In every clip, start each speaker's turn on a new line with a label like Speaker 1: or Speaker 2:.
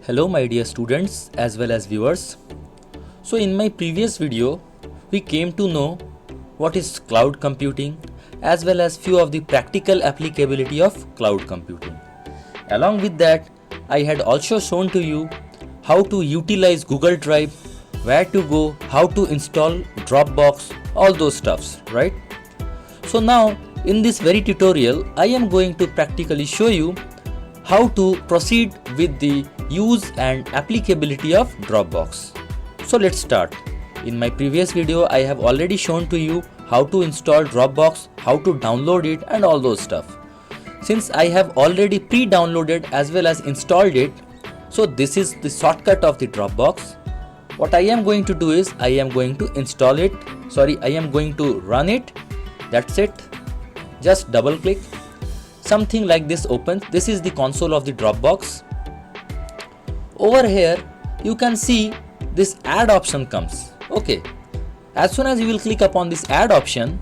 Speaker 1: Hello my dear students as well as viewers. So in my previous video we came to know what is cloud computing as well as few of the practical applicability of cloud computing. Along with that I had also shown to you how to utilize Google Drive, where to go, how to install Dropbox, all those stuffs, right? So now in this very tutorial I am going to practically show you how to proceed with the use and applicability of Dropbox. So let's start. In my previous video I have already shown to you how to install Dropbox, how to download it and all those stuff. Since I have already pre-downloaded as well as installed it, so this is the shortcut of the Dropbox. What I am going to do is I am going to install it, I am going to run it. That's it. Just double click. Something like this opens. This is the console of the Dropbox. Over here you can see this add option comes. Okay, as soon as you will click upon this add option,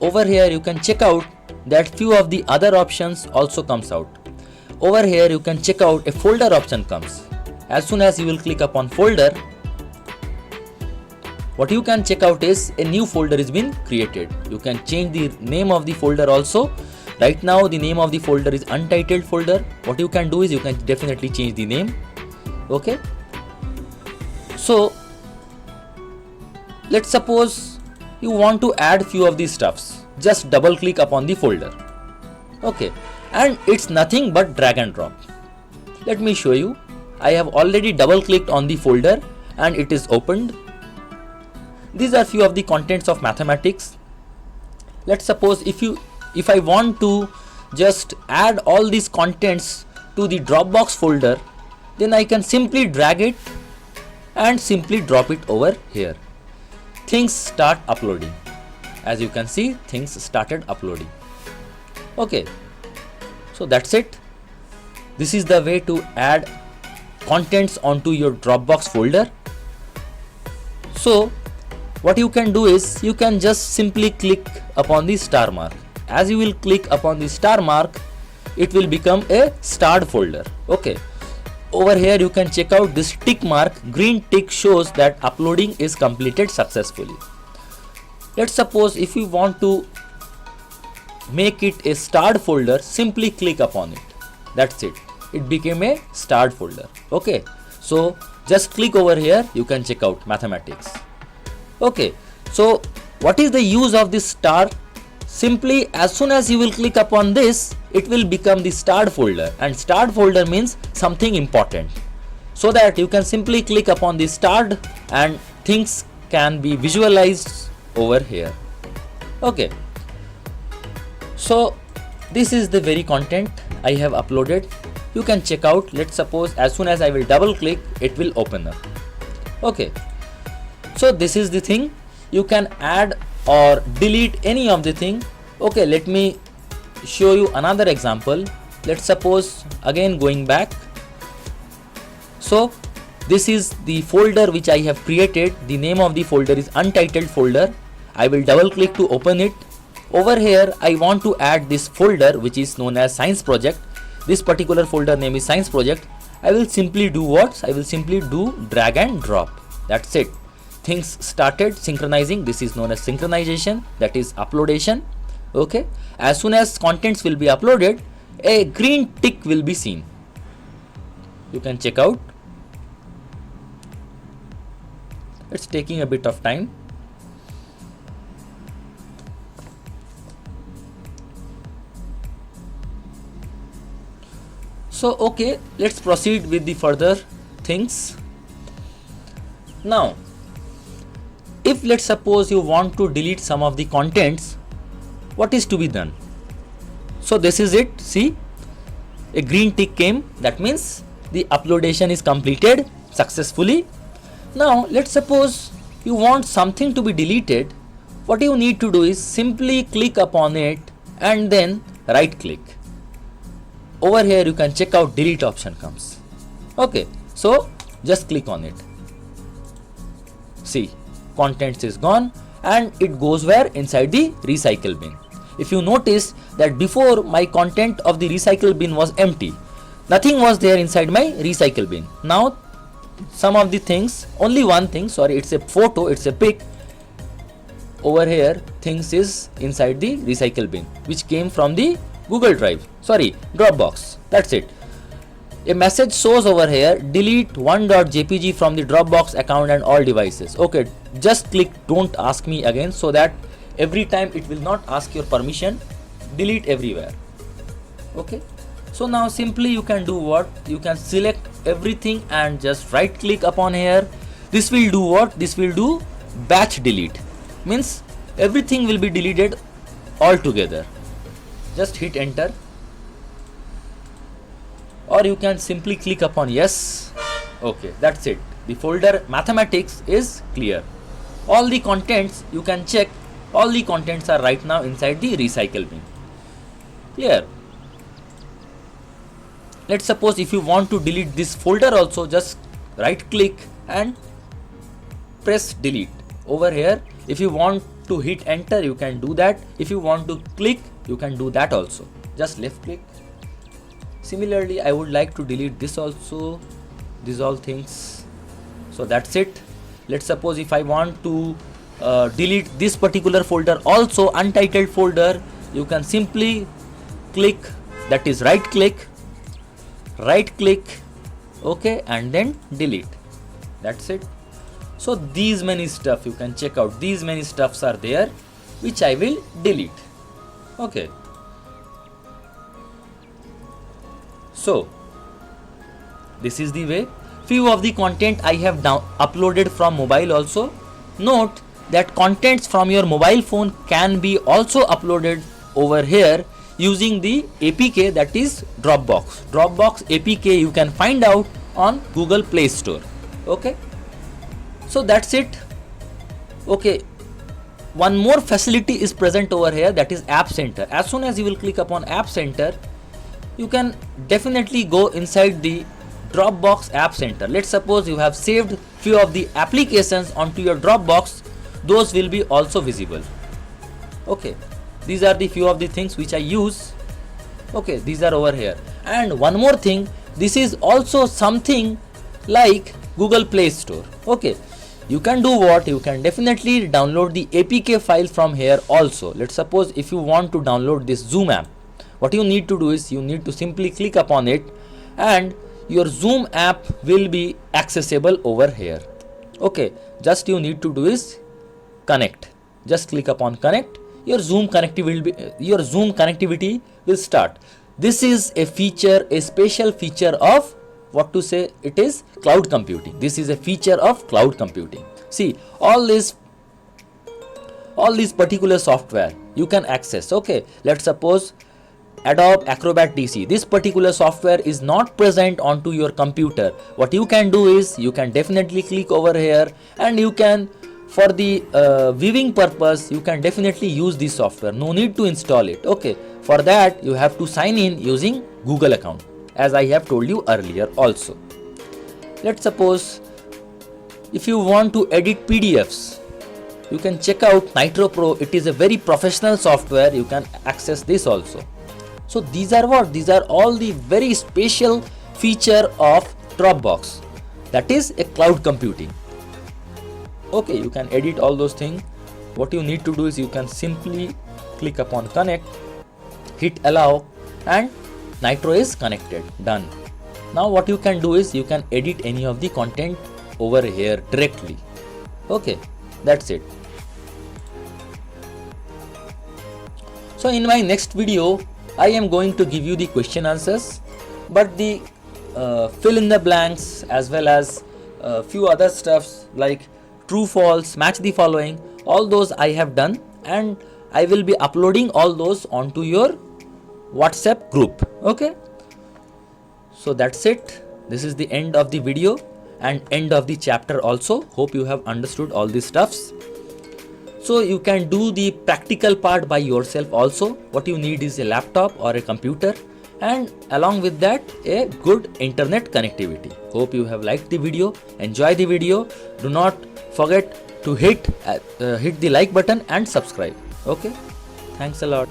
Speaker 1: over here you can check out that few of the other options also comes out. Over here you can check out a folder option comes. As soon as you will click upon folder, what you can check out is a new folder is been created. You can change the name of the folder also. Right now the name of the folder is untitled folder. What you can do is you can definitely change the name. Okay, so let's suppose you want to add few of these stuffs. Just double click upon the folder. Okay, and it's nothing but drag and drop. Let me show you. I have already double clicked on the folder and it is opened. These are few of the contents of mathematics. Let's suppose if I want to just add all these contents to the Dropbox folder, then I can simply drag it and simply drop it over here. Things start uploading. As you can see, things started uploading. Okay, so that's it. This is the way to add contents onto your Dropbox folder. So what you can do is you can just simply click upon the star mark. As you will click upon the star mark, it will become a starred folder. Okay, over here you can check out this tick mark. Green tick shows that uploading is completed successfully. Let's suppose if you want to make it a starred folder, simply click upon it. That's it. It became a starred folder. Okay, so just click over here. You can check out mathematics. Okay, so what is the use of this star? Simply as soon as you will click upon this, it will become the starred folder, and starred folder means something important. So that you can simply click upon the starred and things can be visualized over here. Okay, so this is the very content I have uploaded. You can check out. Let's suppose as soon as I will double click, it will open up. Okay, so this is the thing. You can add or delete any of the thing. Okay, let me show you another example. Let's suppose again going back. So this is the folder which I have created. The name of the folder is untitled folder. I will double click to open it. Over here I want to add this folder which is known as science project. This particular folder name is science project. I will simply do what? I will simply do drag and drop. That's it. Things started synchronizing. This is known as synchronization, that is uploadation. Okay, as soon as contents will be uploaded, a green tick will be seen. You can check out. It's taking a bit of time. So okay, let's proceed with the further things. Now if let's suppose you want to delete some of the contents, what is to be done? So this is it. See, a green tick came. That means the uploadation is completed successfully. Now let's suppose you want something to be deleted. What you need to do is simply click upon it and then right click. Over here you can check out delete option comes. Okay, so just click on it. See, contents is gone and it goes where? Inside the recycle bin. If you notice that before my content of the recycle bin was empty, nothing was there inside my recycle bin. Now some of the things, only one thing, sorry, it's a photo, it's a pic over here, things is inside the recycle bin which came from the Google Drive, sorry, Dropbox. That's it. A message shows over here, delete 1.jpg from the Dropbox account and all devices. Okay, just click don't ask me again, so that every time it will not ask your permission. Delete everywhere. Okay, so now simply you can do what? You can select everything and just right click upon here. This will do what? This will do batch delete. Means everything will be deleted all together. Just hit enter. Or you can simply click upon yes. Okay, that's it. The folder mathematics is clear. All the contents you can check, all the contents are right now inside the recycle bin. Clear. Let's suppose if you want to delete this folder also, just right click and press delete. Over here, if you want to hit enter, you can do that. If you want to click, you can do that also. Just left click. Similarly, I would like to delete this also, these all things. So that's it. Let's suppose if I want to delete this particular folder also, untitled folder, you can simply click, that is right click, okay, and then delete. That's it. So these many stuff you can check out, these many stuffs are there which I will delete. Okay. So this is the way. Few of the content I have uploaded from mobile also. Note that contents from your mobile phone can be also uploaded over here using the APK, that is Dropbox. Dropbox APK you can find out on Google Play Store. Okay. So that's it. Okay. One more facility is present over here, that is App Center. As soon as you will click upon App Center, you can definitely go inside the Dropbox App Center. Let's suppose you have saved few of the applications onto your Dropbox, those will be also visible. Okay, these are the few of the things which I use. Okay, these are over here. And one more thing, this is also something like Google Play Store. Okay, you can do what? You can definitely download the APK file from here also. Let's suppose if you want to download this Zoom app, what you need to do is you need to simply click upon it and your Zoom app will be accessible over here. Okay, just you need to do is connect. Just click upon connect. Your Zoom connectivity will start. This is a feature, a special feature of what to say, it is cloud computing. This is a feature of cloud computing. See, all these particular software you can access. Okay, let's suppose Adobe Acrobat DC. This particular software is not present onto your computer. What you can do is you can definitely click over here and you can, for the viewing purpose, you can definitely use this software. No need to install it. Okay, for that you have to sign in using Google account, as I have told you earlier also. Let's suppose if you want to edit PDFs, you can check out Nitro Pro. It is a very professional software. You can access this also. So these are what? These are all the very special feature of Dropbox, that is a cloud computing. Okay, you can edit all those things. What you need to do is you can simply click upon connect, hit allow, and Nitro is connected. Done. Now what you can do is you can edit any of the content over here directly. Okay, that's it. So in my next video, I am going to give you the question answers, but the fill in the blanks as well as few other stuffs like true false, match the following, all those I have done, and I will be uploading all those onto your WhatsApp group. Okay, so that's it. This is the end of the video and end of the chapter also. Hope you have understood all these stuffs. So you can do the practical part by yourself also. What you need is a laptop or a computer, and along with that a good internet connectivity. Hope you have liked the video. Enjoy the video. Do not forget to hit the like button and subscribe. Okay, thanks a lot.